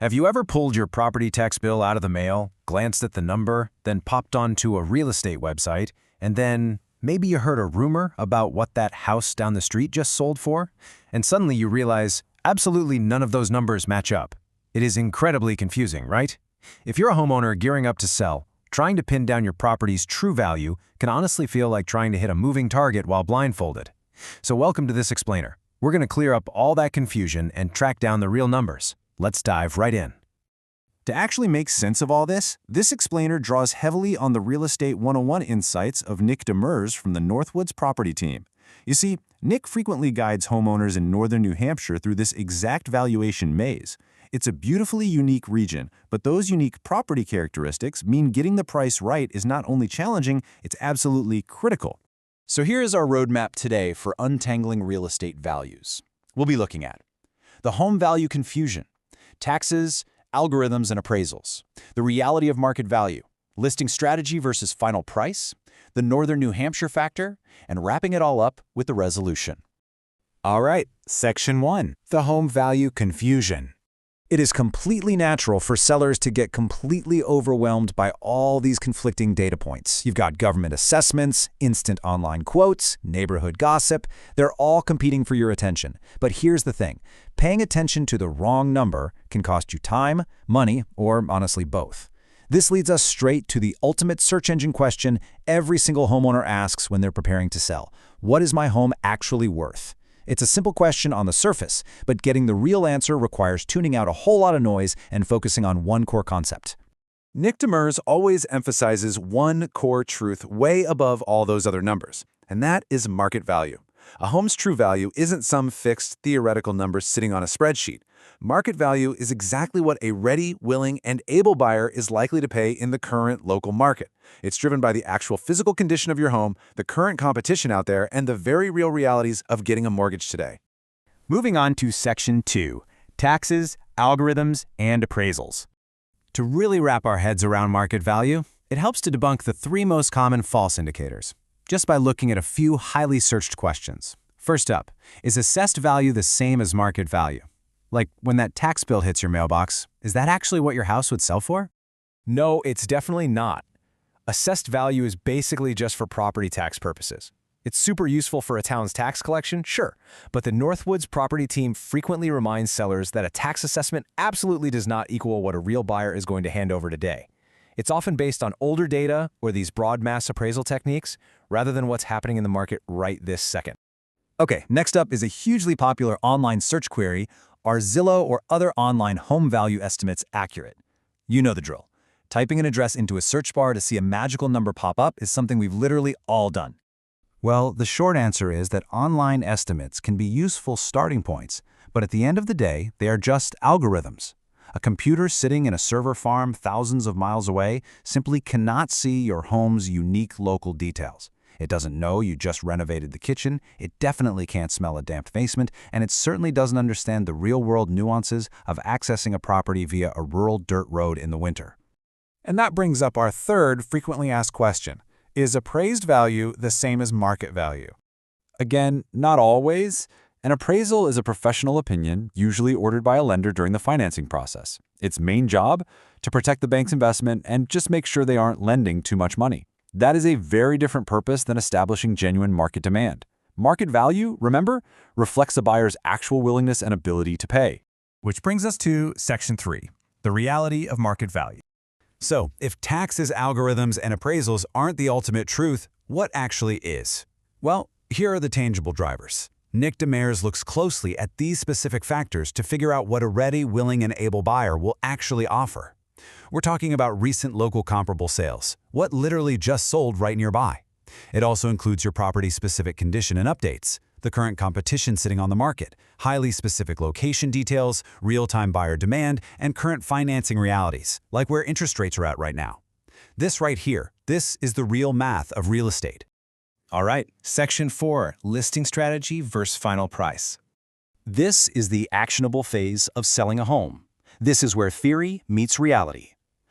Have you ever pulled your property tax bill out of the mail, glanced at the number, then popped onto a real estate website, and then maybe you heard a rumor about what that house down the street just sold for? And suddenly you realize absolutely none of those numbers match up. It is incredibly confusing, right? If you're a homeowner gearing up to sell, trying to pin down your property's true value can honestly feel like trying to hit a moving target while blindfolded. So welcome to this explainer. We're going to clear up all that confusion and track down the real numbers. Let's dive right in. To actually make sense of all this explainer draws heavily on the Real Estate 101 insights of Nick Demers from the Northwoods Property Team. You see, Nick frequently guides homeowners in northern New Hampshire through this exact valuation maze. It's a beautifully unique region, but those unique property characteristics mean getting the price right is not only challenging, it's absolutely critical. So here is our roadmap today for untangling real estate values. We'll be looking at the home value confusion, taxes, algorithms, and appraisals, the reality of market value, listing strategy versus final price, the Northern New Hampshire factor, and wrapping it all up with the resolution. All right, Section 1, the home value confusion. It is completely natural for sellers to get completely overwhelmed by all these conflicting data points. You've got government assessments, instant online quotes, neighborhood gossip. They're all competing for your attention. But here's the thing. Paying attention to the wrong number can cost you time, money, or honestly both. This leads us straight to the ultimate search engine question every single homeowner asks when they're preparing to sell. What is my home actually worth? It's a simple question on the surface, but getting the real answer requires tuning out a whole lot of noise and focusing on one core concept. Nick Demers always emphasizes one core truth way above all those other numbers, and that is market value. A home's true value isn't some fixed theoretical number sitting on a spreadsheet. Market value is exactly what a ready, willing, and able buyer is likely to pay in the current local market. It's driven by the actual physical condition of your home, the current competition out there, and the very real realities of getting a mortgage today. Moving on to Section 2, taxes, algorithms, and appraisals. To really wrap our heads around market value, it helps to debunk the three most common false indicators, just by looking at a few highly searched questions. First up, is assessed value the same as market value? Like when that tax bill hits your mailbox, is that actually what your house would sell for? No, it's definitely not. Assessed value is basically just for property tax purposes. It's super useful for a town's tax collection, sure, but the Northwoods Property Team frequently reminds sellers that a tax assessment absolutely does not equal what a real buyer is going to hand over today. It's often based on older data or these broad mass appraisal techniques rather than what's happening in the market right this second. Okay, next up is a hugely popular online search query. Are Zillow or other online home value estimates accurate? You know the drill. Typing an address into a search bar to see a magical number pop up is something we've literally all done. Well, the short answer is that online estimates can be useful starting points, but at the end of the day, they are just algorithms. A computer sitting in a server farm thousands of miles away simply cannot see your home's unique local details. It doesn't know you just renovated the kitchen, it definitely can't smell a damp basement, and it certainly doesn't understand the real-world nuances of accessing a property via a rural dirt road in the winter. And that brings up our third frequently asked question. Is appraised value the same as market value? Again, not always. An appraisal is a professional opinion, usually ordered by a lender during the financing process. Its main job? To protect the bank's investment and just make sure they aren't lending too much money. That is a very different purpose than establishing genuine market demand. Market value, remember, reflects a buyer's actual willingness and ability to pay. Which brings us to Section 3, the reality of market value. So, if taxes, algorithms, and appraisals aren't the ultimate truth, what actually is? Well, here are the tangible drivers. Nick Demers looks closely at these specific factors to figure out what a ready, willing, and able buyer will actually offer. We're talking about recent local comparable sales, what literally just sold right nearby. It also includes your property's specific condition and updates, the current competition sitting on the market, highly specific location details, real-time buyer demand, and current financing realities, like where interest rates are at right now. This right here, this is the real math of real estate. All right, Section 4, listing strategy versus final price. This is the actionable phase of selling a home. This is where theory meets reality.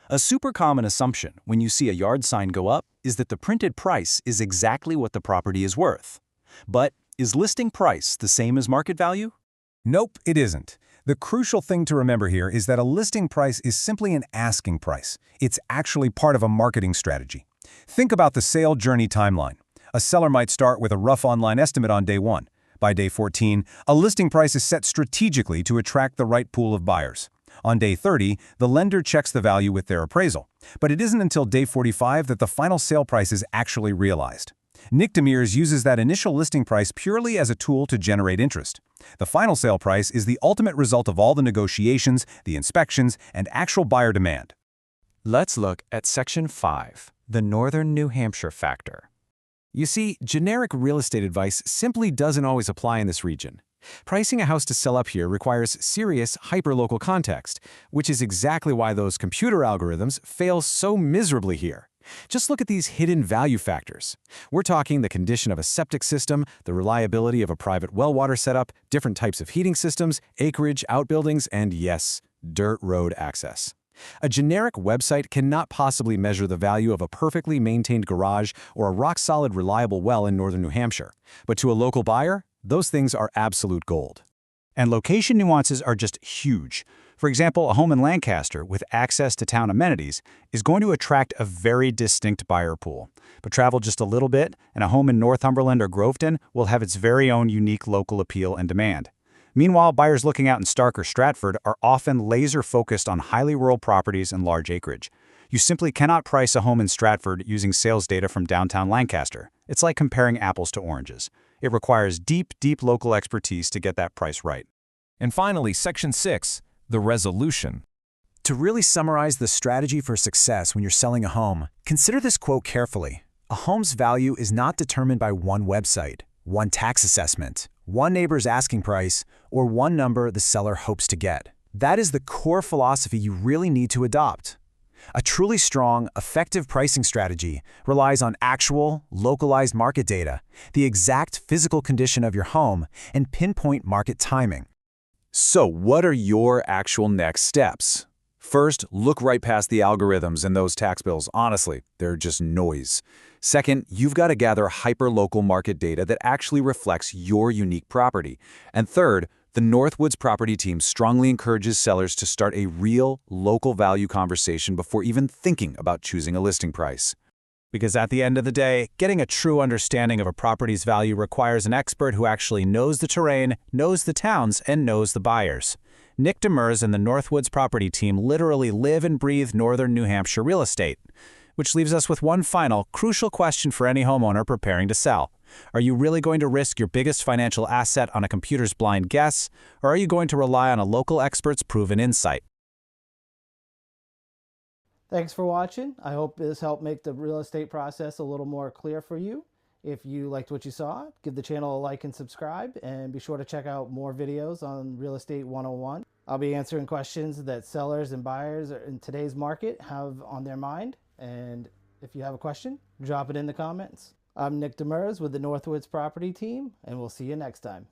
A super common assumption when you see a yard sign go up is that the printed price is exactly what the property is worth. But is listing price the same as market value? Nope, it isn't. The crucial thing to remember here is that a listing price is simply an asking price. It's actually part of a marketing strategy. Think about the sale journey timeline. A seller might start with a rough online estimate on day 1. By day 14, a listing price is set strategically to attract the right pool of buyers. On day 30, the lender checks the value with their appraisal. But it isn't until day 45 that the final sale price is actually realized. Nick Demers uses that initial listing price purely as a tool to generate interest. The final sale price is the ultimate result of all the negotiations, the inspections, and actual buyer demand. Let's look at Section 5, the Northern New Hampshire factor. You see, generic real estate advice simply doesn't always apply in this region. Pricing a house to sell up here requires serious hyperlocal context, which is exactly why those computer algorithms fail so miserably here. Just look at these hidden value factors. We're talking the condition of a septic system, the reliability of a private well water setup, different types of heating systems, acreage, outbuildings, and yes, dirt road access. A generic website cannot possibly measure the value of a perfectly maintained garage or a rock-solid reliable well in northern New Hampshire. But to a local buyer, those things are absolute gold. And location nuances are just huge. For example, a home in Lancaster with access to town amenities is going to attract a very distinct buyer pool. But travel just a little bit, and a home in Northumberland or Groveton will have its very own unique local appeal and demand. Meanwhile, buyers looking out in Stark or Stratford are often laser-focused on highly rural properties and large acreage. You simply cannot price a home in Stratford using sales data from downtown Lancaster. It's like comparing apples to oranges. It requires deep local expertise to get that price right. And finally, Section 6, the resolution. To really summarize the strategy for success when you're selling a home, consider this quote carefully. A home's value is not determined by one website, one tax assessment, one neighbor's asking price, or one number the seller hopes to get. That is the core philosophy you really need to adopt. A truly strong, effective pricing strategy relies on actual, localized market data, the exact physical condition of your home, and pinpoint market timing. So what are your actual next steps? First, look right past the algorithms and those tax bills. Honestly, they're just noise. Second, you've got to gather hyper-local market data that actually reflects your unique property. And third, the Northwoods Property Team strongly encourages sellers to start a real, local value conversation before even thinking about choosing a listing price. Because at the end of the day, getting a true understanding of a property's value requires an expert who actually knows the terrain, knows the towns, and knows the buyers. Nick Demers and the Northwoods Property Team literally live and breathe northern New Hampshire real estate. Which leaves us with one final, crucial question for any homeowner preparing to sell. Are you really going to risk your biggest financial asset on a computer's blind guess, or are you going to rely on a local expert's proven insight? Thanks for watching. I hope this helped make the real estate process a little more clear for you. If you liked what you saw, give the channel a like and subscribe, and be sure to check out more videos on Real Estate 101. I'll be answering questions that sellers and buyers in today's market have on their mind. And if you have a question, drop it in the comments. I'm Nick Demers with the Northwoods Property Team, and we'll see you next time.